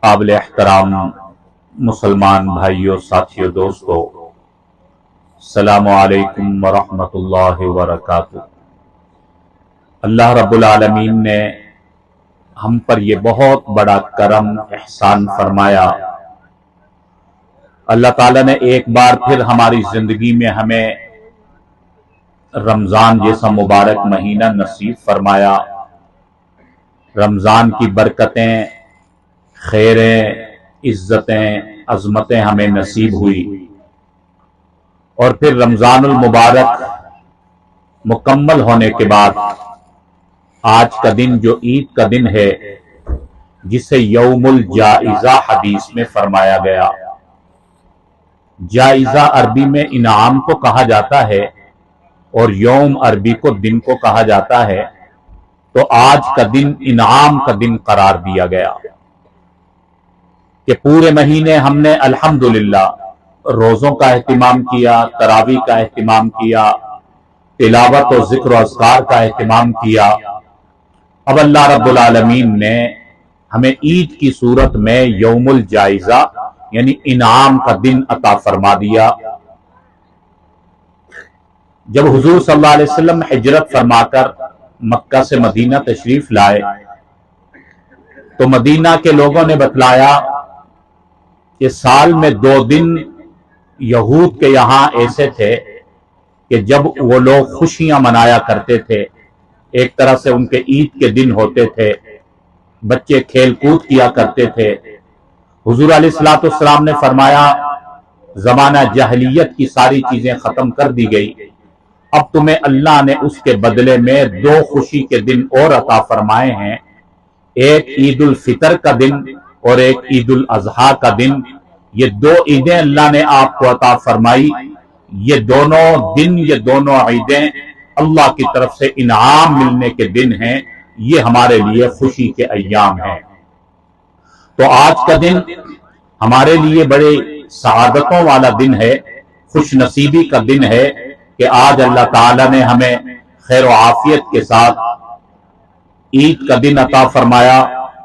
काबिल एहतराम मुसलमान भाइयों, साथियों, दोस्तों, अस्सलामु अलैकुम वरहमतुल्लाहि वबरकातुहू। अल्लाह रब्बुल आलमीन ने हम पर ये बहुत बड़ा करम एहसान फरमाया। अल्लाह ताला ने एक बार फिर हमारी जिंदगी में हमें रमजान जैसा मुबारक महीना नसीब फरमाया। रमजान की बरकतें, खैरें, इज्जतें, अजमतें हमें नसीब हुई और फिर रमजानुल मुबारक मुकम्मल होने के बाद आज का दिन जो ईद का दिन है, जिसे यौमुल जाइजा हदीस में फरमाया गया। जाइजा अरबी में इनाम को कहा जाता है और यौम अरबी को दिन को कहा जाता है। तो आज का दिन इनाम का दिन करार दिया गया कि पूरे महीने हमने अल्हम्दुलिल्लाह रोजों का एहतिमाम किया, तरावी का एहतिमाम किया, तिलावत और जिक्र और अस्कार का एहतिमाम किया। अब अल्लाह रब्बुल आलमीन ने हमें ईद की सूरत में यौमुल जाइजा यानी इनाम का दिन अता फरमा दिया। जब हुजूर सल्लल्लाहु अलैहि वसल्लम हिजरत फरमाकर मक्का से मदीना तशरीफ लाए तो मदीना के लोगों ने बतलाया कि साल में 2 दिन यहूद के यहां ऐसे थे कि जब वो लोग खुशियां मनाया करते थे। एक तरह से उनके ईद के दिन होते थे, बच्चे खेल कूद किया करते थे। हुजूर अलैहिस्सलातु वस्सलाम ने फरमाया, जमाना जहलियत की सारी चीजें खत्म कर दी गई, अब तुम्हें अल्लाह ने उसके बदले में 2 खुशी के दिन और अता फरमाए हैं। एक ईद उल फितर का दिन और एक ईद उल अजहा का दिन। ये 2 ईदें अल्लाह ने आपको अता फरमाई। ये दोनों दिन, ये दोनों ईदें अल्लाह की तरफ से इनाम मिलने के दिन हैं। ये हमारे लिए खुशी के अय्याम हैं। तो आज का दिन हमारे लिए बड़े सआदतों वाला दिन है, खुश नसीबी का दिन है कि आज अल्लाह ताला ने हमें खैर व आफियत के साथ ईद का दिन अता फरमाया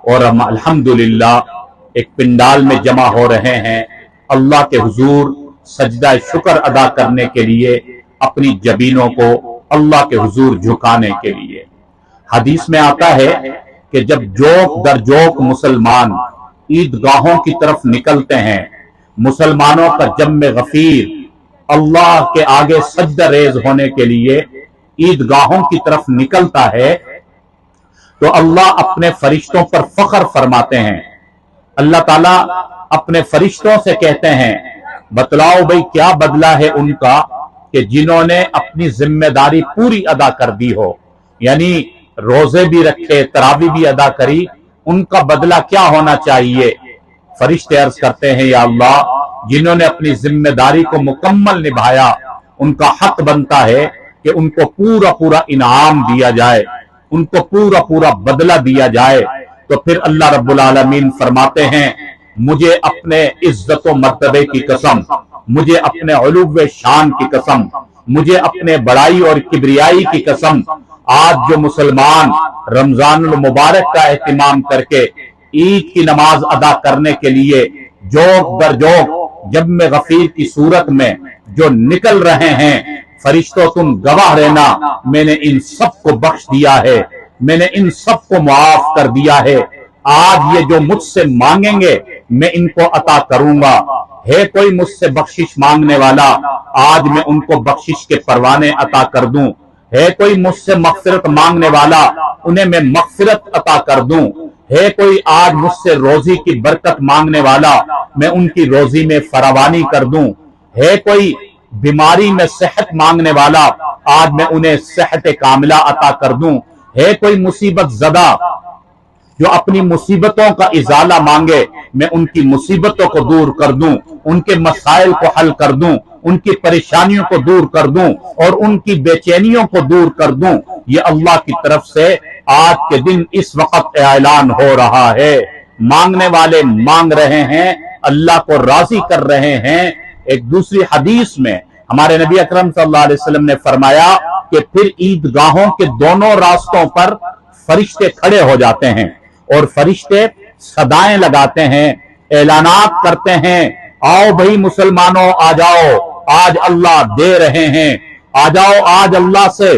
और हम अल्हम्दुलिल्लाह एक पिंडाल में जमा हो रहे हैं अल्लाह के हुजूर सजदा शुक्र अदा करने के लिए, अपनी जबीनों को अल्लाह के हुजूर झुकाने के लिए। हदीस में आता है कि जब जोक दर जोक मुसलमान ईदगाहों की तरफ निकलते हैं, मुसलमानों का जम्मे गफीर अल्लाह के आगे सजदा रेज होने के लिए ईदगाहों की तरफ निकलता है, तो अल्लाह अपने फरिश्तों पर फख्र फरमाते हैं। अल्लाह ताला अपने फरिश्तों से कहते हैं, बतलाओ भाई क्या बदला है उनका कि जिन्होंने अपनी जिम्मेदारी पूरी अदा कर दी हो, यानी रोजे भी रखे, तरावी भी अदा करी, उनका बदला क्या होना चाहिए। फरिश्ते अर्ज करते हैं, या अल्लाह, जिन्होंने अपनी जिम्मेदारी को मुकम्मल निभाया, उनका हक बनता है कि उनको पूरा पूरा इनाम दिया जाए, उनको पूरा पूरा बदला दिया जाए। तो फिर अल्लाह रब्बुल आलमीन फरमाते हैं, मुझे अपने इज्जत व मर्तबे की कसम, मुझे अपने उलूव शान की कसम, मुझे अपने बड़ाई और किबरियाई की कसम, आज जो मुसलमान रमजानुल मुबारक का एहतिमाम करके ईद की नमाज अदा करने के लिए जोक दर जोक जम्मे गफीर की सूरत में जो निकल रहे हैं, फरिश्तों तुम गवाह रहना, मैंने इन सबको बख्श दिया है, मैंने इन सबको माफ कर दिया है। आज ये जो मुझसे मांगेंगे मैं इनको अता करूंगा। है कोई मुझसे बख्शिश मांगने वाला, आज मैं उनको बख्शिश के परवाने अता कर दूं। है कोई मुझसे मगफिरत मांगने वाला, उन्हें मैं मगफिरत अता कर दूं। है कोई आज मुझसे रोजी की बरकत मांगने वाला, मैं उनकी रोजी में फरावानी कर दूं। है कोई बीमारी में सेहत मांगने वाला, आज मैं उन्हें सेहत कामिला अता कर दूं। है कोई मुसीबत ज़दा जो अपनी मुसीबतों का इजाला मांगे, मैं उनकी मुसीबतों को दूर कर दूं, उनके मसाइल को हल कर दूं, उनकी परेशानियों को दूर कर दूं और उनकी बेचैनियों को दूर कर दूं। ये अल्लाह की तरफ से आज के दिन इस वक्त ऐलान हो रहा है। मांगने वाले मांग रहे हैं, अल्लाह को राजी कर रहे हैं। एक दूसरी हदीस में हमारे नबी अकरम सल्लल्लाहु अलैहि वसल्लम ने फरमाया कि फिर ईदगाहों के दोनों रास्तों पर फरिश्ते खड़े हो जाते हैं और फरिश्ते सदाएं लगाते हैं, ऐलानात करते हैं, आओ भाई मुसलमानों आ जाओ, आज अल्लाह दे रहे हैं, आ जाओ आज अल्लाह से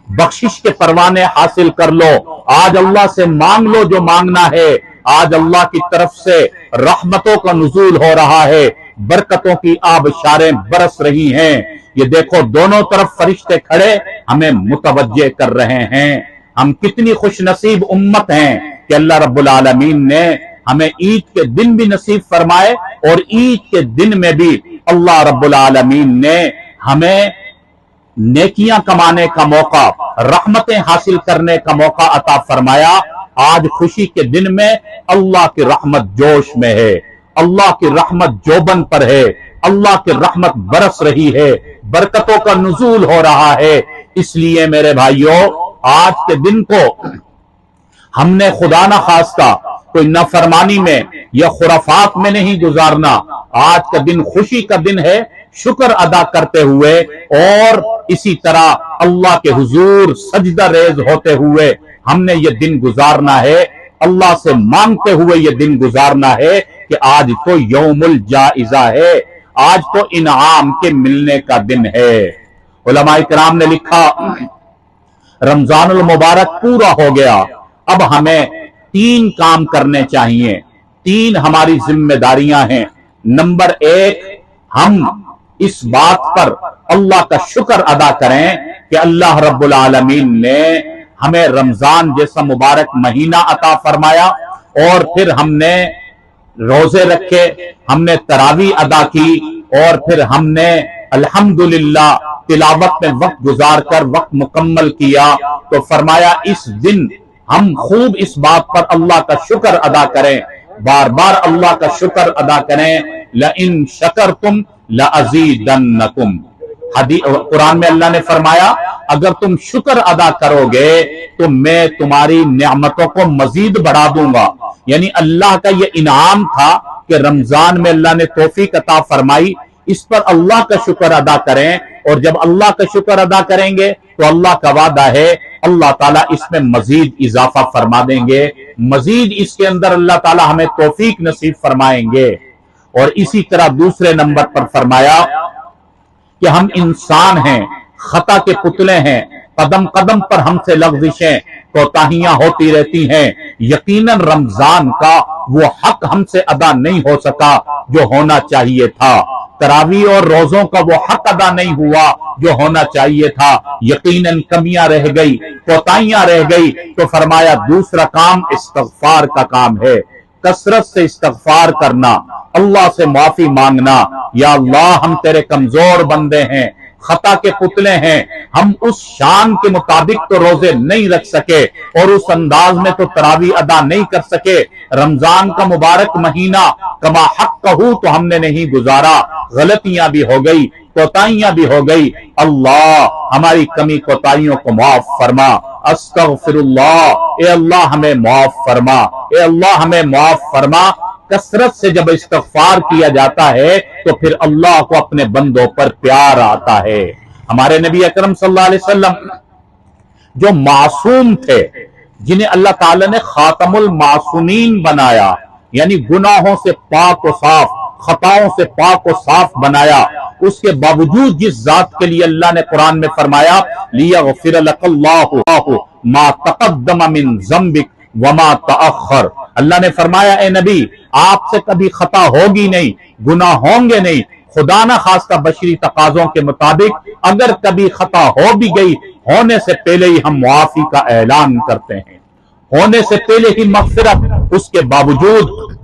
बख्शिश के परवाने हासिल कर लो, आज अल्लाह से मांग लो जो मांगना है, आज अल्लाह की तरफ से रहमतों का नुज़ूल हो रहा है, बरकतों की आबशारें बरस रही हैं। ये देखो दोनों तरफ फरिश्ते खड़े हमें मुतवज्जे कर रहे हैं। हम कितनी खुश नसीब उम्मत हैं कि अल्लाह रब्बुल आलमीन ने हमें ईद के दिन भी नसीब फरमाए और ईद के दिन में भी अल्लाह रब्बुल आलमीन ने हमें नेकियां कमाने का मौका, रहमतें हासिल करने का मौका अता फरमाया। आज खुशी के दिन में अल्लाह की रहमत जोश में है, अल्लाह की रहमत जोबन पर है, अल्लाह की रहमत बरस रही है, बरकतों का नुज़ूल हो रहा है। इसलिए मेरे भाइयों, आज के दिन को हमने खुदा न खास्ता कोई नाफरमानी में या खुराफात में नहीं गुजारना। आज का दिन खुशी का दिन है, शुक्र अदा करते हुए और इसी तरह अल्लाह के हुजूर सजदा रेज होते हुए हमने ये दिन गुजारना है, अल्लाह से मांगते हुए ये दिन गुजारना है कि आज तो यौमुल जाइजा है, आज तो इनाम के मिलने का दिन है। उलमाए किराम ने लिखा, रमजानुल मुबारक पूरा हो गया, अब हमें 3 काम करने चाहिए, 3 हमारी जिम्मेदारियां हैं। नंबर 1, हम इस बात पर अल्लाह का शुक्र अदा करें कि अल्लाह रब्बुल आलमीन ने हमें रमजान जैसा मुबारक महीना अता फरमाया और फिर हमने रोजे रखे, हमने तरावी अदा की और फिर हमने अल्हम्दुलिल्लाह तिलावत में वक्त गुजार कर वक्त मुकम्मल किया। तो फरमाया इस दिन हम खूब इस बात पर अल्लाह का शुक्र अदा करें, बार बार अल्लाह का शुक्र अदा करें। लइन शकरतुम लअज़ीदन्नकुम, कुरान में अल्लाह ने फरमाया अगर तुम शुक्र अदा करोगे तो मैं तुम्हारी नेमतों को मजीद बढ़ा दूंगा। यानी अल्लाह का ये इनाम था कि रमजान में अल्लाह ने तौफीक अता फरमाई, इस पर अल्लाह का शुक्र अदा करें। और जब अल्लाह का शुक्र अदा करेंगे तो अल्लाह का वादा है अल्लाह ताला इसमें मजीद इजाफा फरमा देंगे, मजीद इसके अंदर अल्लाह ताला हमें तौफीक नसीब फरमाएंगे। और इसी तरह दूसरे नंबर पर फरमाया कि हम इंसान हैं, खता के पुतले हैं, कदम कदम पर हमसे लग़ज़िशें कोताहियां होती रहती हैं। यकीनन रमजान का वो हक हमसे अदा नहीं हो सका जो होना चाहिए था, तरावी और रोजों का वो हक अदा नहीं हुआ जो होना चाहिए था, यकीनन कमियां रह गई, कोताहियां रह गई। तो फरमाया दूसरा काम इस्तग़फ़ार का काम है, कसरत से इस्तग़फ़ार करना, अल्लाह से माफी मांगना। या अल्लाह हम तेरे कमजोर बंदे हैं, खता के पुतले हैं, हम उस शान के मुताबिक तो रोजे नहीं रख सके और उस अंदाज में तो तरावी अदा नहीं कर सके। रमजान का मुबारक महीना कमा हक कहूं तो हमने नहीं गुजारा, गलतियां भी हो गई, कोताहियां भी हो गई। अल्लाह हमारी कमी कोताहियों को माफ फरमा। अस्तगफिरुल्लाह, ए अल्लाह हमें माफ फरमा, ए अल्लाह हमें माफ फरमा। कसरत से जब इस्तग़फ़ार किया जाता है तो फिर अल्लाह को अपने बंदों पर प्यार आता है। हमारे नबी अकरम सल्लल्लाहु अलैहि वसल्लम जो मासूम थे, जिन्हें अल्लाह ताला ने खातमुल मासूमीन बनाया, यानी गुनाहों से पाक व साफ, खताओं से पाक व साफ बनाया, उसके बावजूद जिस जात के लिए अल्लाह ने कुरान में फरमाया लियग़फ़िर लकल्लाहु मा तक़द्दम मिन ज़म्बिक वमा तअख़्ख़र, अल्लाह ने फरमाया ए नबी आपसे कभी खता होगी नहीं, गुनाह होंगे नहीं, खुदा न खास्ता बशरी तकाजों के मुताबिक अगर कभी खता हो भी गई, होने से पहले ही हम मुआफी का ऐलान करते हैं, होने से पहले ही मग़फ़िरत। उसके बावजूद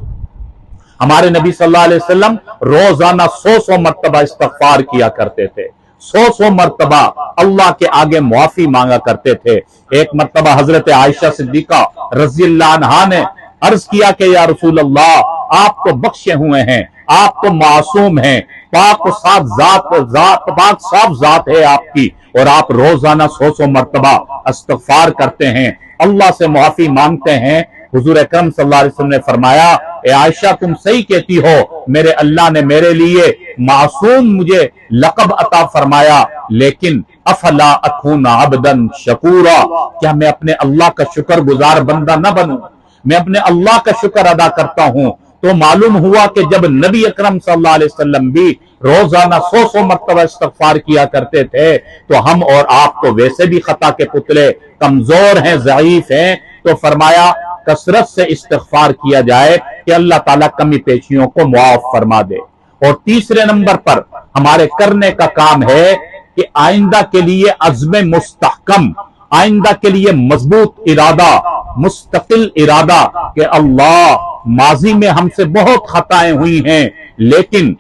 हमारे नबी सल्लल्लाहु अलैहि वसल्लम रोजाना 100 मर्तबा इस्तग़फ़ार किया करते थे, 100 मर्तबा अल्लाह के आगे मुआफी मांगा करते थे। एक मर्तबा हजरत आयशा सिद्दीका रज़ियल्लाहु अन्हा ने अर्ज किया कि या रसूल अल्लाह आप तो बख्शे हुए हैं, आप तो मासूम हैं, पाक साफ जात है आपकी, और आप रोजाना 100 मर्तबा इस्तग़फ़ार करते हैं, अल्लाह से मुआफी मांगते हैं। हुजूर अकरम सल्लल्लाहु अलैहि वसल्लम ने फरमाया ए आयशा तुम सही कहती हो, मेरे अल्लाह ने मेरे लिए मासूम मुझे लक़ब अता फरमाया, लेकिन अफला अकून अब्दन शकूरा, क्या मैं अपने अल्लाह का शुक्रगुजार बंदा न बनूं, मैं अपने अल्लाह का शुक्र अदा करता हूं। तो मालूम हुआ कि जब नबी अकरम सल्लल्लाहु अलैहि वसल्लम भी रोजाना 100 मर्तबा इस्तगफार किया करते थे, तो हम और आप तो वैसे भी खता के पुतले, कमजोर हैं, ज़ईफ हैं, तो फरमाया कसरत से इस्तगफार किया जाए कि अल्लाह ताला कमी पेशियों को मुआफ फरमा दे। और तीसरे नंबर पर हमारे करने का काम है कि आइंदा के लिए अज़्म मुस्तहकम, आइंदा के लिए मजबूत इरादा, मुस्तकिल इरादा कि अल्लाह माजी में हमसे बहुत खताएं हुई हैं, लेकिन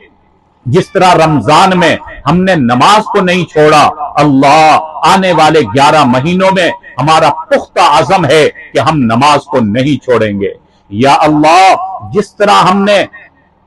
जिस तरह रमजान में हमने नमाज को नहीं छोड़ा, अल्लाह आने वाले 11 महीनों में हमारा पुख्ता अज़म है कि हम नमाज को नहीं छोड़ेंगे। या अल्लाह, जिस तरह हमने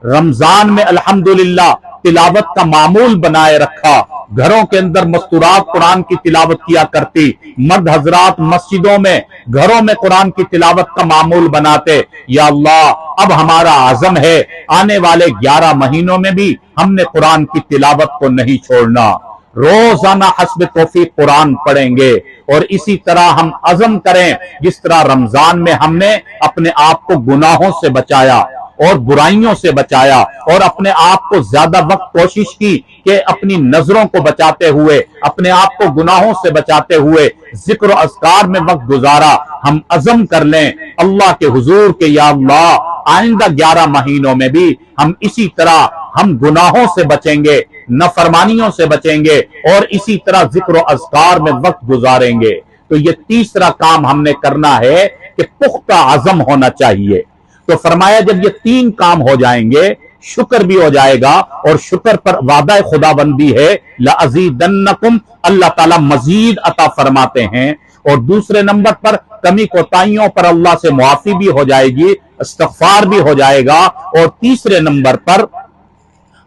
रमजान में अल्हम्दुलिल्लाह तिलावत का मामूल बनाए रखा, घरों के अंदर मस्तूरात कुरान की तिलावत किया करती, मर्द हजरात मस्जिदों में, घरों में कुरान की तिलावत का मामूल बनाते। या अल्लाह, अब हमारा आज़म है आने वाले 11 महीनों में भी हमने कुरान की तिलावत को नहीं छोड़ना, रोजाना हस्ब तौफीक कुरान पढ़ेंगे। और इसी तरह हम अज़म करें, जिस तरह रमजान में हमने अपने आप को गुनाहों से बचाया और बुराइयों से बचाया और अपने आप को ज्यादा वक्त कोशिश की कि अपनी नजरों को बचाते हुए, अपने आप को गुनाहों से बचाते हुए जिक्र अस्कार में वक्त गुजारा, हम अज़म कर लें अल्लाह के हुजूर के, या अल्लाह आइंदा 11 महीनों में भी हम इसी तरह हम गुनाहों से बचेंगे, नफरमानियों से बचेंगे और इसी तरह जिक्र अस्कार में वक्त गुजारेंगे। तो ये तीसरा काम हमने करना है कि पुख्ता अज़म होना चाहिए। तो फरमाया जब ये 3 काम हो जाएंगे, शुक्र भी हो जाएगा और शुक्र पर वादा खुदाबंदी है, लअज़ीदन्नकुम, अल्लाह ताला मजीद अता फरमाते हैं। और दूसरे नंबर पर कमी कोताहियों पर अल्लाह से मुआफी भी हो जाएगी, इस्तग़फ़ार भी हो जाएगा। और तीसरे नंबर पर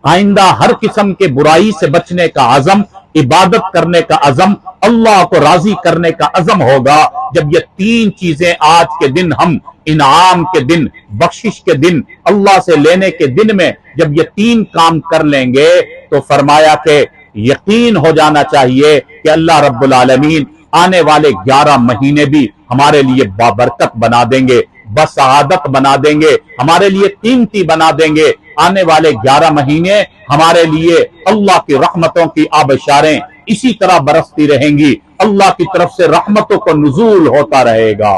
आइंदा हर किस्म के बुराई से बचने का अज़म, इबादत करने का अज़म, अल्लाह को राजी करने का अज़म होगा। जब ये 3 चीजें आज के दिन हम इनाम के दिन, बख्शिश के दिन, अल्लाह से लेने के दिन में जब ये 3 काम कर लेंगे, तो फरमाया कि यकीन हो जाना चाहिए कि अल्लाह रब्बुल आलमीन आने वाले 11 महीने भी हमारे लिए बाबरकत बना देंगे, बसआदत बना देंगे, हमारे लिए कीमती बना देंगे। आने वाले 11 महीने हमारे लिए अल्लाह की रहमतों की आबशारें इसी तरह बरसती रहेंगी, अल्लाह की तरफ से रहमतों को नुज़ूल होता रहेगा।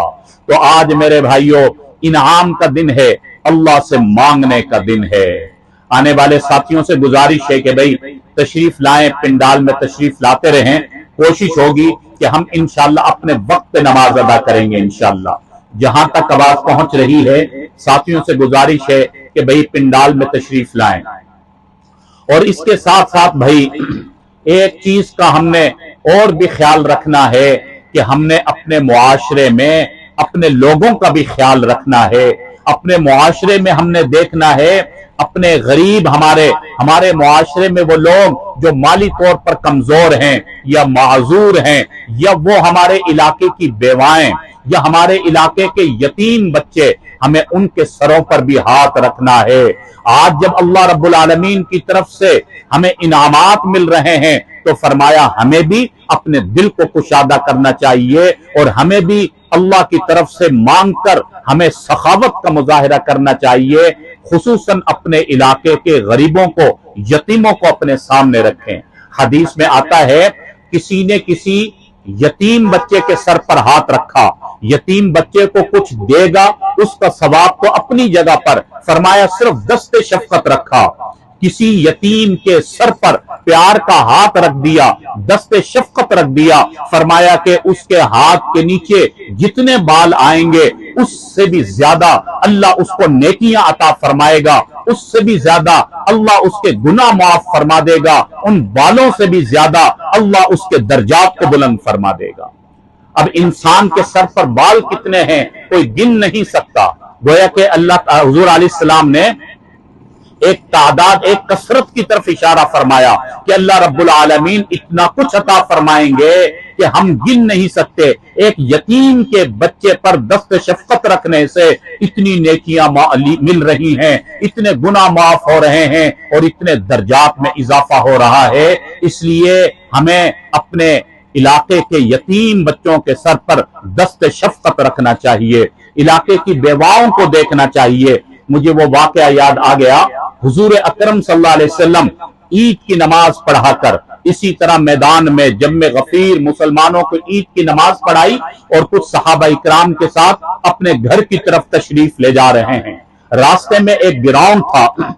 तो आज मेरे भाइयों, इनाम का दिन है, अल्लाह से मांगने का दिन है। आने वाले साथियों से गुजारिश है कि भाई तशरीफ लाएं, पिंडाल में तशरीफ लाते रहें। कोशिश होगी कि हम इंशाअल्लाह अपने वक्त नमाज अदा करेंगे इंशाअल्लाह। जहां तक आवाज पहुंच रही है, साथियों से गुजारिश है कि भाई पिंडाल में तशरीफ लाएं। और इसके साथ साथ भाई एक चीज का हमने और भी ख्याल रखना है कि हमने अपने मुआशरे में अपने लोगों का भी ख्याल रखना है। अपने मुआशरे में हमने देखना है अपने गरीब, हमारे मुआशरे में वो लोग जो माली तौर पर कमजोर हैं या माजूर हैं, या वो हमारे इलाके की बेवाएं या हमारे इलाके के यतीम बच्चे, हमें उनके सरों पर भी हाथ रखना है। आज जब अल्लाह रब्बुल आलमीन की तरफ से हमें इनामात मिल रहे हैं, तो फरमाया हमें भी अपने दिल को कुशादा करना चाहिए और हमें भी अल्लाह की तरफ से मांगकर हमें सखावत का मुजाहिरा करना चाहिए। खुसूसन अपने इलाके के गरीबों को, यतीमों को अपने सामने रखें। हदीस में आता है, किसी ने किसी यतीम बच्चे के सर पर हाथ रखा, यतीम बच्चे को कुछ देगा, उसका सवाब तो अपनी जगह पर, फरमाया सिर्फ दस्ते शफकत रखा। किसी यतीम के सर पर प्यार का हाथ रख दिया, दस्ते शफकत रख दिया, फरमाया कि उसके हाथ के नीचे जितने बाल आएंगे उससे भी ज्यादा अल्लाह उसको नेकियां अता फरमाएगा, उससे भी ज्यादा अल्लाह उसके गुनाह माफ फरमा देगा, उन बालों से भी ज्यादा अल्लाह उसके दर्जात को बुलंद फरमा देगा। अब इंसान के सर पर बाल कितने हैं कोई गिन नहीं सकता। गोया कि अल्लाह हुजूर अलैहिस्सलाम ने एक तादाद, एक कसरत की तरफ इशारा फरमाया कि अल्लाह रब्बुल आलमीन इतना कुछ अता फरमाएंगे कि हम गिन नहीं सकते। एक यतीम के बच्चे पर दस्त शफकत रखने से इतनी नेकियां मिल रही हैं, इतने गुनाह माफ हो रहे हैं और इतने दर्जात में इजाफा हो रहा है। इसलिए हमें अपने इलाके के यतीम बच्चों के सर पर दस्त शफकत रखना चाहिए। इलाके की बेवाओं को देखना चाहिए। मुझे वो वाकया याद आ गया, हुजूर अकरम सल्लल्लाहु अलैहि वसल्लम ईद की नमाज पढ़ाकर इसी तरह मैदान में जब में गफीर मुसलमानों को ईद की नमाज पढ़ाई और कुछ सहाबा इकराम के साथ अपने घर की तरफ तशरीफ ले जा रहे हैं। रास्ते में एक ग्राउंड था,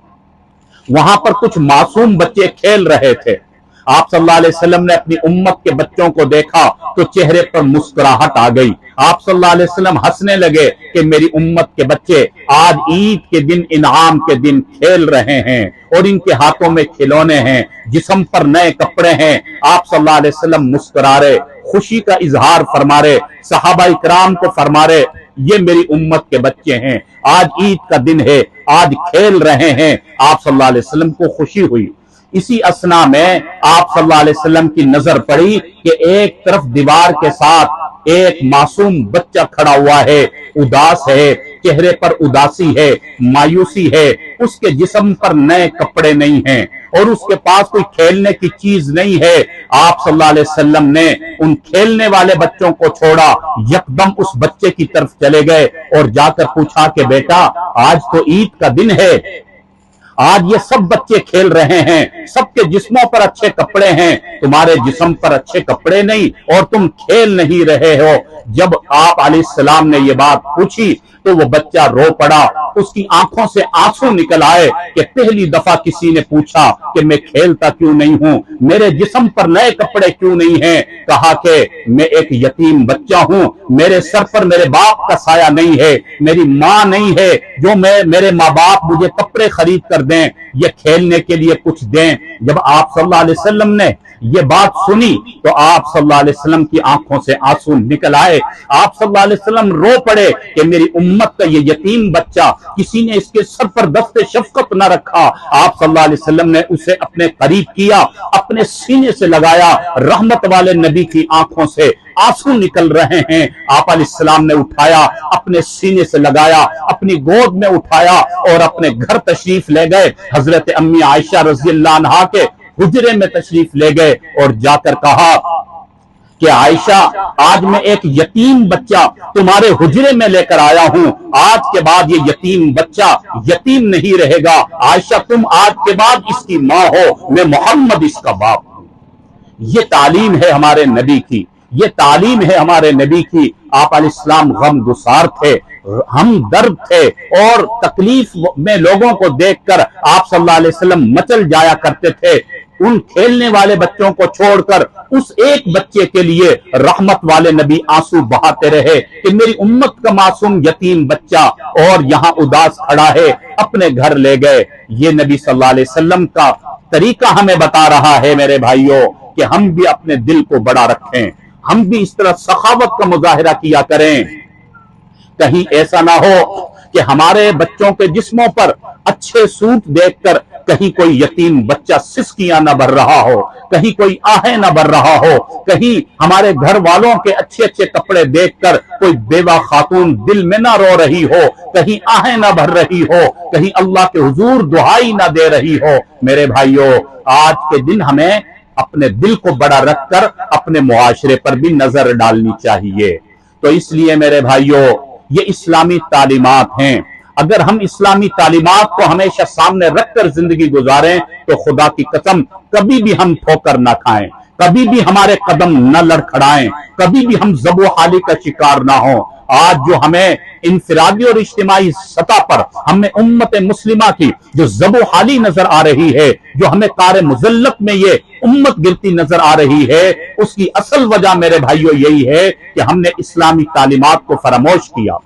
वहां पर कुछ मासूम बच्चे खेल रहे थे। आप सल्लल्लाहु अलैहि वसल्लम ने अपनी उम्मत के बच्चों को देखा तो चेहरे पर मुस्कुराहट आ गई। आप सल्लल्लाहु अलैहि वसल्लम हंसने लगे कि मेरी उम्मत के बच्चे आज ईद के दिन, इनाम के दिन खेल रहे हैं और इनके हाथों में खिलौने हैं, जिस्म पर नए कपड़े हैं। आप सल्लल्लाहु अलैहि वसल्लम मुस्कुरा रहे, खुशी का इजहार फरमा रहे, सहाबा इकराम को फरमा रहे, ये मेरी उम्मत के बच्चे हैं, आज ईद का दिन है, आज खेल रहे हैं। आप सल्लल्लाहु अलैहि वसल्लम को खुशी हुई। इसी असना में आप सल्लल्लाहु अलैहि वसल्लम की नजर पड़ी कि एक तरफ दीवार के साथ एक मासूम बच्चा खड़ा हुआ है, उदास है, चेहरे पर उदासी है, मायूसी है, उसके जिस्म पर नए कपड़े नहीं हैं और उसके पास कोई खेलने की चीज नहीं है। आप सल्लल्लाहु अलैहि वसल्लम ने उन खेलने वाले बच्चों को छोड़ा, यकदम उस बच्चे की तरफ चले गए और जाकर पूछा कि बेटा आज तो ईद का दिन है, आज ये सब बच्चे खेल रहे हैं, सबके जिस्मों पर अच्छे कपड़े हैं, तुम्हारे जिस्म पर अच्छे कपड़े नहीं और तुम खेल नहीं रहे हो। जब आप अलैहिस्सलाम ने ये बात पूछी तो वो बच्चा रो पड़ा, उसकी आंखों से आंसू निकल आए कि पहली दफा किसी ने पूछा कि मैं खेलता क्यों नहीं हूं, मेरे जिस्म पर नए कपड़े क्यों नहीं हैं। कहा कि मैं एक यतीम बच्चा हूं, मेरे सर पर मेरे बाप का साया नहीं है, मेरी मां नहीं है जो मेरे माँ बाप मुझे कपड़े खरीद कर दें, ये खेलने के लिए कुछ दें। जब आप सल्लल्लाहु अलैहि वसल्लम ने ये बात सुनी तो आप सल्लल्लाहु अलैहि वसल्लम की आंखों से आंसू निकल आए। आप सल्लल्लाहु अलैहि वसल्लम रो पड़े कि मेरी उम्मत का ये यतीम बच्चा, किसी ने इसके सर पर दस्ते शफकत न रखा। आप सल्लल्लाहु अलैहि वसल्लम ने उसे अपने करीब किया, अपने सीने से लगाया, रहमत वाले नबी की आंखों से आंसू निकल रहे हैं। आप अलैहिस्सलाम ने उठाया, अपने सीने से लगाया, अपनी गोद में उठाया और अपने घर तशरीफ ले गए। हजरत अम्मी आयशा रज़ियल्लाहु अन्हा के हुजरे में तशरीफ ले गए और जाकर कहा कि आयशा आज मैं एक यतीम बच्चा तुम्हारे हुजरे में लेकर आया हूं, आज के बाद ये यतीम बच्चा यतीम नहीं रहेगा। आयशा तुम आज के बाद इसकी मां हो, मैं मोहम्मद इसका बाप हूं। ये तालीम है हमारे नबी की, ये तालीम है हमारे नबी की। आप अलैहिस्सलाम गम गुसार थे, हम दर्द थे और तकलीफ में लोगों को देखकर आप सल्लल्लाहु अलैहि वसल्लम मचल जाया करते थे। उन खेलने वाले बच्चों को छोड़कर उस एक बच्चे के लिए रहमत वाले नबी आंसू बहाते रहे कि मेरी उम्मत का मासूम यतीम बच्चा और यहां उदास खड़ा है, अपने घर ले गए। ये नबी सल्लल्लाहु अलैहि वसल्लम का तरीका हमें बता रहा है मेरे भाइयों कि हम भी अपने दिल को बड़ा रखें, हम भी इस तरह सखावत का मुजाहिरा किया करें। कहीं ऐसा ना हो कि हमारे बच्चों के जिस्मों पर अच्छे सूट देखकर कहीं कोई यतीम बच्चा सिसकियां न भर रहा हो, कहीं कोई आहें न भर रहा हो, कहीं हमारे घर वालों के अच्छे अच्छे कपड़े देखकर कोई बेवा खातून दिल में ना रो रही हो, कहीं आहें न भर रही हो, कहीं अल्लाह के हुजूर दुआई ना दे रही हो। मेरे भाइयों, आज के दिन हमें अपने दिल को बड़ा रखकर अपने मुआशरे पर भी नजर डालनी चाहिए। तो इसलिए मेरे भाइयों, ये इस्लामी तालीमात हैं। अगर हम इस्लामी तालीमात को हमेशा सामने रखकर जिंदगी गुजारें तो खुदा की कसम कभी भी हम ठोकर ना खाएं, कभी भी हमारे कदम न लड़खड़ाएं, कभी भी हम ज़बो हाली का शिकार ना हो। आज जो हमें इंफरादी और इज्तिमाई सतह पर हमें उम्मत मुस्लिमा की जो ज़बो हाली नजर आ रही है, जो हमें कार मुज़ल्लत में ये उम्मत गिरती नजर आ रही है, उसकी असल वजह मेरे भाइयों यही है कि हमने इस्लामी तालीमात को फरामोश किया,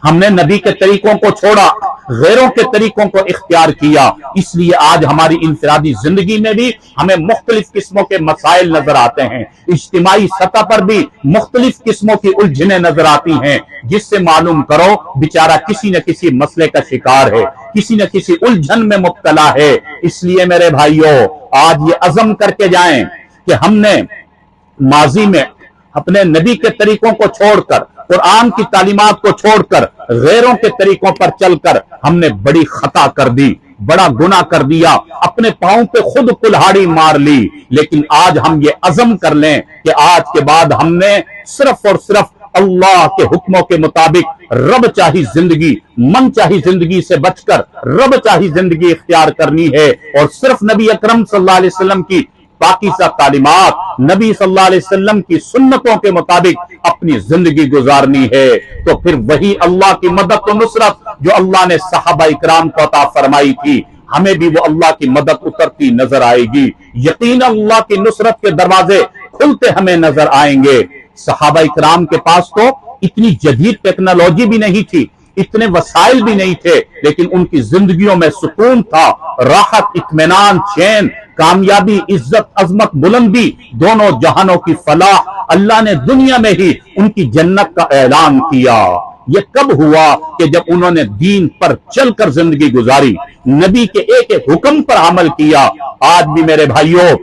हमने नबी के तरीकों को छोड़ा, गैरों के तरीकों को इख्तियार किया। इसलिए आज हमारी इंफरादी जिंदगी में भी हमें मुख्तलिफ किस्मों के मसाइल नजर आते हैं, इज्तिमाई सतह पर भी मुख्तलिफ किस्मों की उलझने नजर आती हैं, जिससे मालूम करो बेचारा किसी न किसी मसले का शिकार है, किसी न किसी उलझन में मुब्तला है। इसलिए मेरे भाइयों, आज ये अज़म करके जाएं कि हमने माजी में अपने नबी के तरीकों को छोड़कर, कुरान की तालीमात को छोड़कर गैरों के तरीकों पर चलकर हमने बड़ी खता कर दी, बड़ा गुनाह कर दिया, अपने पांव पे खुद कुल्हाड़ी मार ली। लेकिन आज हम ये अज़म कर लें कि आज के बाद हमने सिर्फ और सिर्फ अल्लाह के हुक्मों के मुताबिक रब चाही जिंदगी, मन चाही जिंदगी से बचकर रब चाही जिंदगी इख्तियार करनी है और सिर्फ नबी अकरम सल्लल्लाहु अलैहि वसल्लम की पाकीज़ा तालीमात, नबी सल्लल्लाहु अलैहि वसल्लम की सुन्नतों के मुताबिक अपनी जिंदगी गुजारनी है। तो फिर वही अल्लाह की मदद और नुसरत जो अल्लाह ने सहाबा इकराम को अता फरमाई थी, हमें भी वो अल्लाह की मदद उतरती नजर आएगी। यकीन अल्लाह की नुसरत के दरवाजे खुलते हमें नजर आएंगे। सहाबा इकराम के पास तो इतनी जदीद टेक्नोलॉजी भी नहीं थी, इतने वसाइल भी नहीं थे, लेकिन उनकी जिंदगियों में सुकून था, राहत, इत्मीनान, चैन, कामयाबी, इज्जत, अजमत, बुलंदी, दोनों जहानों की फलाह। अल्लाह ने दुनिया में ही उनकी जन्नत का ऐलान किया। यह कब हुआ कि जब उन्होंने दीन पर चलकर जिंदगी गुजारी, नबी के एक एक हुक्म पर अमल किया। आज भी मेरे भाइयों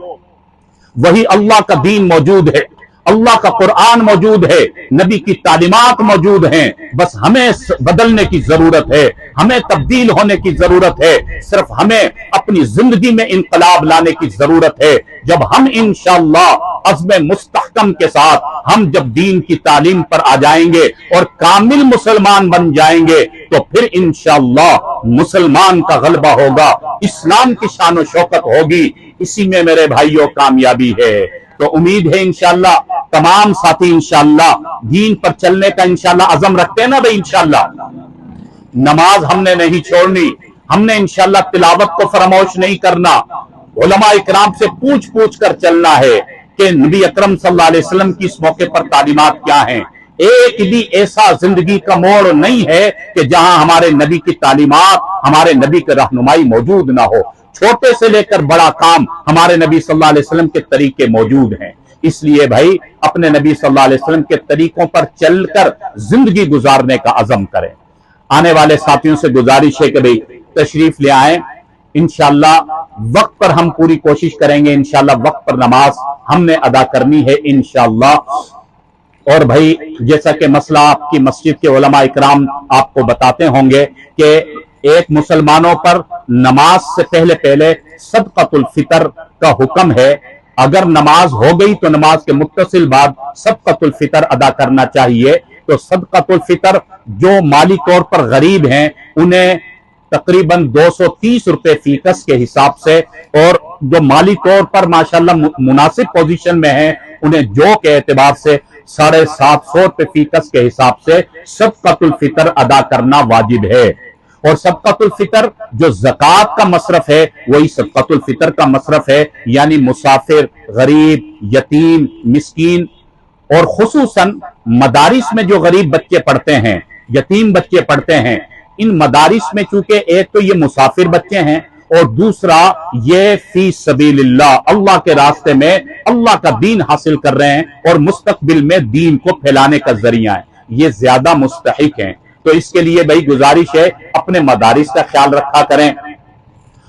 वही अल्लाह का दीन मौजूद है, अल्लाह का कुरान मौजूद है, नबी की तालीमात मौजूद हैं। बस हमें बदलने की जरूरत है, हमें तब्दील होने की जरूरत है, सिर्फ हमें अपनी जिंदगी में इनकलाब लाने की जरूरत है। जब हम इंशाअल्लाह अज़्म मुस्तहकम के साथ हम जब दीन की तालीम पर आ जाएंगे और कामिल मुसलमान बन जाएंगे, तो फिर इंशाअल्लाह मुसलमान का गलबा होगा, इस्लाम की शान व शौकत होगी। इसी में मेरे भाइयों कामयाबी है। तो उम्मीद है इंशाअल्लाह तमाम साथी इंशाअल्लाह दीन पर चलने का इंशाअल्लाह अज़म रखते हैं ना भाई। इंशाअल्लाह नमाज हमने नहीं छोड़नी, हमने इंशाअल्लाह तिलावत को फरामोश नहीं करना, उलमा इकराम से पूछ पूछ कर चलना है कि नबी अकरम सल्लल्लाहु अलैहि वसल्लम की इस मौके पर तालीमात क्या हैं। एक भी ऐसा जिंदगी का मोड़ नहीं है कि जहां हमारे नबी की तालीमात, हमारे नबी की रहनुमाई मौजूद ना हो। छोटे से लेकर बड़ा काम हमारे नबी सल्लल्लाहु अलैहि वसल्लम के तरीके मौजूद हैं। इसलिए भाई अपने नबी सल्लल्लाहु अलैहि वसल्लम के तरीकों पर चलकर जिंदगी गुजारने का अज़म करें। आने वाले साथियों से गुजारिश है कि भाई तशरीफ ले आए। इंशाअल्लाह वक्त पर हम पूरी कोशिश करेंगे, इंशाअल्लाह वक्त पर नमाज हमने अदा करनी है इंशाअल्लाह। और भाई जैसा कि मसला आपकी मस्जिद के उलमा इकराम आपको बताते होंगे कि एक मुसलमानों पर नमाज से पहले पहले सदक़तुल फितर का हुक्म है। अगर नमाज हो गई तो नमाज के मुत्तसिल बाद सदक़तुल फितर अदा करना चाहिए। तो सदक़तुल फितर जो माली तौर पर गरीब हैं उन्हें तकरीबन 230 रुपए फीकस के हिसाब से, और जो माली तौर पर माशाल्लाह मुनासिब पोजीशन में हैं उन्हें जो के एतबार से 750 रुपए फीकस के हिसाब से सदक़तुल फितर अदा करना वाजिब है। और सदक़तुल फितर जो ज़कात का मसरफ है वही सदक़तुल फितर का मसरफ है, यानी मुसाफिर, गरीब, यतीम, मिस्कीन और खुसूसन मदारिस में जो गरीब बच्चे पढ़ते हैं, यतीम बच्चे पढ़ते हैं, इन मदारिस में चूंकि एक तो ये मुसाफिर बच्चे हैं और दूसरा ये फी सबीलिल्लाह अल्लाह के रास्ते में अल्लाह का दीन हासिल कर रहे हैं और मुस्तकबिल में दीन को फैलाने का जरिया है, ये ज्यादा मुस्तहिक हैं। तो इसके लिए भाई गुजारिश है अपने मदारिस का ख्याल रखा करें।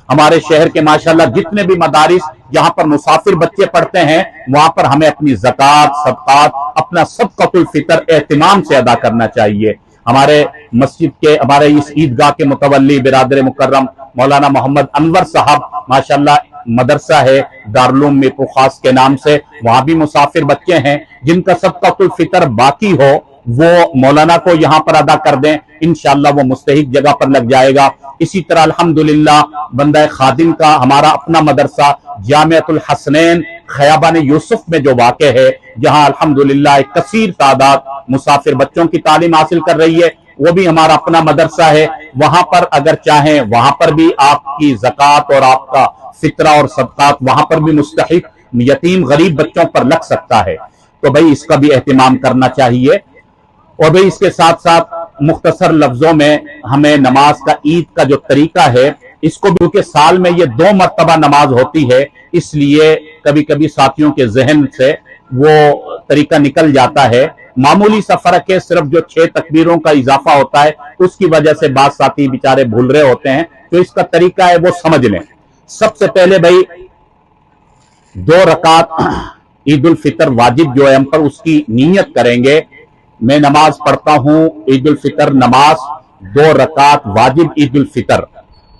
हमारे शहर के माशाल्लाह जितने भी मदारिस जहां पर मुसाफिर बच्चे पढ़ते हैं वहां पर हमें अपनी ज़कात, सदक़ात, अपना सदक़तुल फितर एहतिमाम से अदा करना चाहिए। हमारे मस्जिद के, हमारे इस ईदगाह के मुतवल्ली बिरादर मुकर्रम मौलाना मोहम्मद अनवर साहब माशाल्लाह मदरसा है दारुल मीरपुर खास के नाम से, वहां भी मुसाफिर बच्चे हैं जिनका सदक़तुल फितर बाकी हो वो मौलाना को यहां पर अदा कर दें, इंशाअल्लाह वो मुस्तहिक जगह पर लग जाएगा। इसी तरह अल्हम्दुलिल्लाह बंदा खादिम का हमारा अपना मदरसा जामिअतुल हसनैन खयाबान यूसुफ में जो वाक़े है, जहां अल्हम्दुलिल्लाह एक कसीर तादाद मुसाफिर बच्चों की तालीम हासिल कर रही है, वो भी हमारा अपना मदरसा है। वहां पर अगर चाहें वहां पर भी आपकी ज़कात और आपका फितरा और सदक़ात वहां पर भी मुस्तहिक यतीम गरीब बच्चों पर लग सकता है। तो भाई इसका भी एहतिमाम करना चाहिए। और भाई इसके साथ साथ मुख्तसर लफ्जों में हमें नमाज का, ईद का जो तरीका है इसको भी, क्योंकि साल में ये 2 मरतबा नमाज होती है, इसलिए कभी कभी साथियों के जहन से वो तरीका निकल जाता है। मामूली सा फर्क है, सिर्फ जो 6 तकबीरों का इजाफा होता है उसकी वजह से बात साथी बेचारे भूल रहे होते हैं। तो इसका तरीका है वो समझ लें। सबसे पहले भाई 2 रकात ईद उल फितर वाजिब जो है हम पर, उसकी नीयत करेंगे। मैं नमाज पढ़ता हूं ईद उल फितर नमाज, 2 रकात वाजिब ईद उल फितर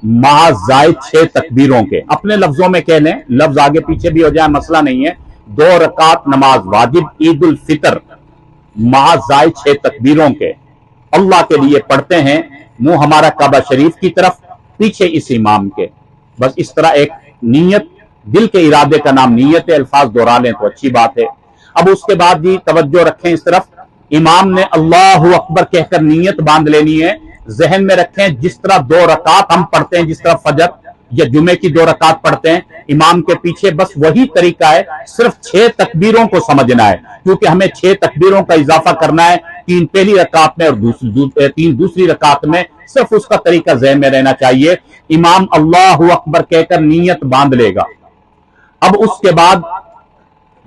माह जायद 6 तकबीरों के, अपने लफ्जों में कह लें, लफ्ज आगे पीछे भी हो जाए मसला नहीं है। 2 रकात नमाज वाजिब ईद उल फितर महाजाए 6 तकबीरों के अल्लाह के लिए पढ़ते हैं, मुंह हमारा काबा शरीफ की तरफ, पीछे इस इमाम के। बस इस तरह एक नीयत, दिल के इरादे का नाम नीयत है, अल्फाज दोहरा लें तो अच्छी बात है। अब उसके बाद जी तवज्जो रखें इस तरफ, इमाम ने अल्लाहु अकबर कहकर नीयत बांध लेनी है। जहन में रखें जिस तरह 2 रकात हम पढ़ते हैं, जिस तरह फजर या जुमे की 2 रकात पढ़ते हैं इमाम के पीछे, बस वही तरीका है, सिर्फ 6 तकबीरों को समझना है, क्योंकि हमें 6 तकबीरों का इजाफा करना है, 3 पहली रकात में और 3 दूसरी रकात में। सिर्फ उसका तरीका ज़हन में रहना चाहिए। इमाम अल्लाहु अकबर कहकर नीयत बांध लेगा। अब उसके बाद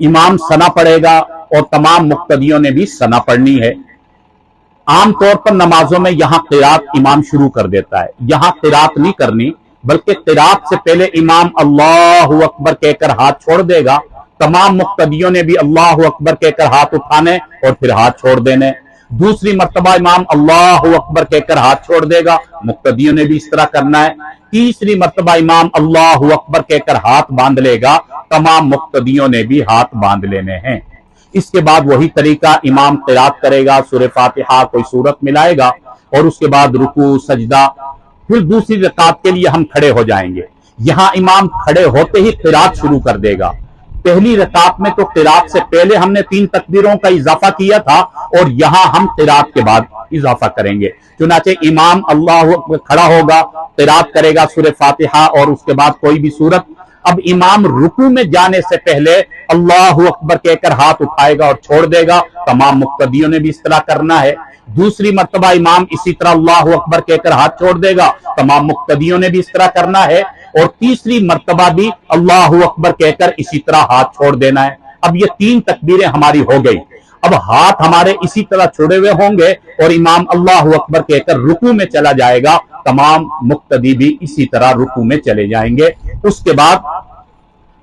इमाम सना पढ़ेगा और तमाम मुक्तदियों ने भी सना पढ़नी है। आमतौर पर नमाजों में यहां क़िरात इमाम शुरू कर देता है, यहां क़िरात नहीं करनी, बल्कि क़िरात से पहले इमाम अल्लाहु अकबर कहकर हाथ छोड़ देगा। तमाम मुक्तदियों ने भी अल्लाहु अकबर कहकर हाथ उठाने और फिर हाथ छोड़ देने। दूसरी मर्तबा इमाम अल्लाहु अकबर कहकर हाथ छोड़ देगा, मुक्तदियों ने भी इस तरह करना है। तीसरी मर्तबा इमाम अल्लाहु अकबर कहकर हाथ बांध लेगा, तमाम मुक्तदियों ने भी हाथ बांध लेने हैं। इसके बाद वही तरीका, इमाम क़िरात करेगा, सूरह फातिहा कोई सूरत मिलाएगा और उसके बाद रुकू सजदा, फिर दूसरी रकात के लिए हम खड़े हो जाएंगे। यहां इमाम खड़े होते ही क़िरात शुरू कर देगा। पहली रकात में तो क़िरात से पहले हमने 3 तकबीरों का इजाफा किया था और यहां हम क़िरात के बाद इजाफा करेंगे। चुनाचे इमाम अल्लाह खड़ा होगा, क़िरात करेगा सूरह फातिहा और उसके बाद कोई भी सूरत। अब इमाम रुकू में जाने से पहले अल्लाहु अकबर कहकर हाथ उठाएगा और छोड़ देगा। तमाम मुक्तदियों ने भी इस तरह करना है। दूसरी मर्तबा इमाम इसी तरह अल्लाहु अकबर कहकर हाथ छोड़ देगा, तमाम मुक्तदियों ने भी इस तरह करना है। और तीसरी मर्तबा भी अल्लाहु अकबर कहकर इसी तरह हाथ छोड़ देना है। अब ये 3 तकबीरें हमारी हो गई। अब हाथ हमारे इसी तरह छोड़े हुए होंगे और इमाम अल्लाहु अकबर कहकर रुकू में चला जाएगा, तमाम मुक्तदी भी इसी तरह रुकू में चले जाएंगे। उसके बाद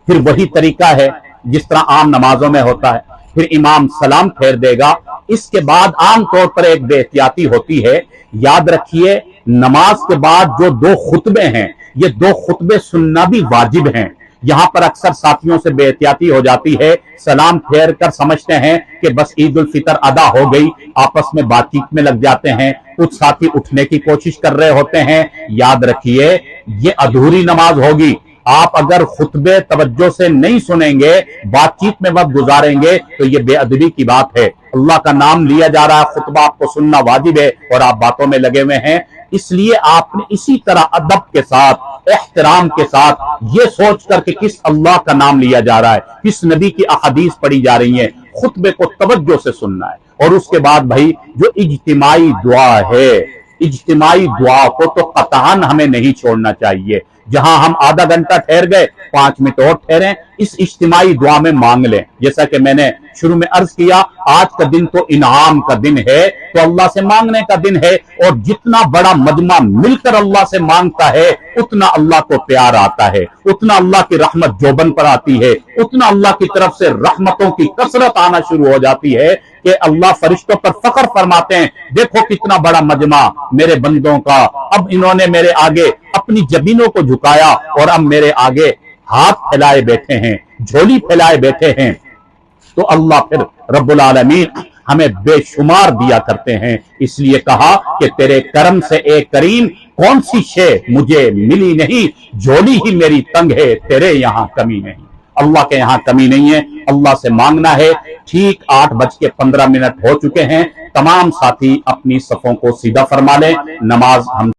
फिर वही तरीका है जिस तरह आम नमाजों में होता है, फिर इमाम सलाम फेर देगा। इसके बाद आमतौर पर एक बेहतियाती होती है, याद रखिए नमाज के बाद जो 2 खुतबे हैं, ये 2 खुतबे सुनना भी वाजिब हैं। यहां पर अक्सर साथियों से बेहतियाती हो जाती है, सलाम फेर कर समझते हैं कि बस ईद उल फितर अदा हो गई, आपस में बातचीत में लग जाते हैं। कुछ साथी उठने की कोशिश कर रहे होते हैं। याद रखिए ये अधूरी नमाज होगी। आप अगर खुतबे तवज्जो से नहीं सुनेंगे, बातचीत में वक्त गुजारेंगे, तो ये बेअदबी की बात है। अल्लाह का नाम लिया जा रहा है, खुतबा आपको सुनना वाजिब है और आप बातों में लगे हुए हैं। इसलिए आपने इसी तरह अदब के साथ, एहतराम के साथ, ये सोच कर कि किस अल्लाह का नाम लिया जा रहा है, किस नबी की अहादीस पढ़ी जा रही है, खुतबे को तवज्जो से सुनना है। और उसके बाद भाई जो इज्तिमाई दुआ है, इज्तिमाई दुआ को तो कतई हमें नहीं छोड़ना चाहिए। जहां हम आधा घंटा ठहर गए, 5 मिनट और ठहरें, इस इज्तिमाई दुआ में मांग लें। जैसा कि मैंने शुरू में अर्ज किया, आज का दिन तो इनाम का दिन है, तो अल्लाह से मांगने का दिन है। और जितना बड़ा मजमा मिलकर अल्लाह से मांगता है, उतना अल्लाह को प्यार आता है, उतना अल्लाह की रहमत जोबन पर आती है, उतना अल्लाह की तरफ से रहमतों की कसरत आना शुरू हो जाती है कि अल्लाह फरिश्तों पर फख्र फरमाते हैं, देखो कितना बड़ा मजमा मेरे बंदों का, अब इन्होंने मेरे आगे अपनी जबीनों को झुकाया और अब मेरे आगे हाथ फैलाए बैठे हैं, झोली फैलाए बैठे हैं। तो अल्लाह फिर रब्बुल आलमीन हमें बेशुमार दिया करते हैं। इसलिए कहा कि तेरे करम से एक करीम कौन सी शे मुझे मिली नहीं, झोली ही मेरी तंग है, तेरे यहां कमी नहीं। अल्लाह के यहां कमी नहीं है, अल्लाह से मांगना है। ठीक 8:15 हो चुके हैं। तमाम साथी अपनी सफों को सीधा फरमा लें, नमाज हम